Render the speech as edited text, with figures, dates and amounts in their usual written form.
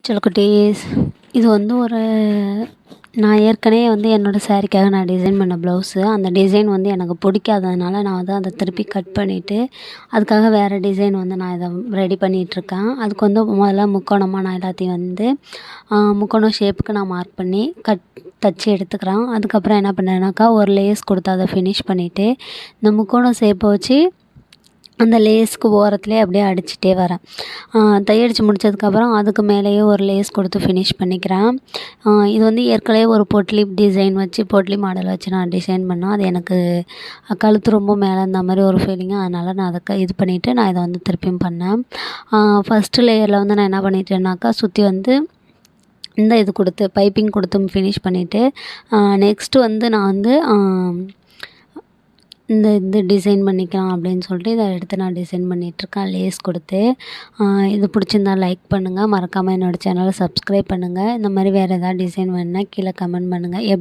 குட்டீஸ், இது வந்து நான் ஏற்கனவே என்னோடய சாரீக்காக நான் டிசைன் பண்ண ப்ளவுஸு. அந்த டிசைன் எனக்கு பிடிக்காததுனால நான் அதை திருப்பி கட் பண்ணிவிட்டு அதுக்காக வேறு டிசைன் நான் இதை ரெடி பண்ணிகிட்ருக்கேன். அதுக்கு முதல்ல முக்கோணமாக நான் எல்லாத்தையும் முக்கோணம் ஷேப்புக்கு நான் மார்க் பண்ணி தச்சு எடுத்துக்கிறேன். அதுக்கப்புறம் என்ன பண்ணேன்னாக்கா, ஒரு லேஸ் கொடுத்து அதை ஃபினிஷ் பண்ணிவிட்டு இந்த முக்கோணம் ஷேப்பை வச்சு அந்த லேஸ்க்கு ஓரத்துலேயே அப்படியே அடிச்சுட்டே வரேன். தையடிச்சு முடித்ததுக்கப்புறம் அதுக்கு மேலேயே ஒரு லேஸ் கொடுத்து ஃபினிஷ் பண்ணிக்கிறேன். இது ஏற்கனவே ஒரு பொட்லி டிசைன் வச்சு பொட்லி மாடல் வச்சு நான் டிசைன் பண்ணேன். அது எனக்கு கழுத்து ரொம்ப மேலே இருந்த மாதிரி ஒரு ஃபீலிங்கு. அதனால் நான் அதை இது பண்ணிவிட்டு நான் இதை திருப்பியும் பண்ணேன். ஃபஸ்ட்டு லேயரில் நான் என்ன பண்ணிட்டேன்னாக்கா, சுற்றி இந்த இது கொடுத்து பைப்பிங் கொடுத்து ஃபினிஷ் பண்ணிவிட்டு நெக்ஸ்ட்டு நான் இந்த டிசைன் பண்ணிக்கலாம் அப்படின்னு சொல்லிட்டு இதை எடுத்து நான் டிசைன் பண்ணிகிட்ருக்கேன் லேஸ் கொடுத்து. இது பிடிச்சிருந்தா லைக் பண்ணுங்கள், மறக்காமல் என்னோடய சேனலை சப்ஸ்கிரைப் பண்ணுங்கள். இந்த மாதிரி வேறு எதாவது டிசைன் வேணுன்னா கீழே கமெண்ட் பண்ணுங்கள். எப்படி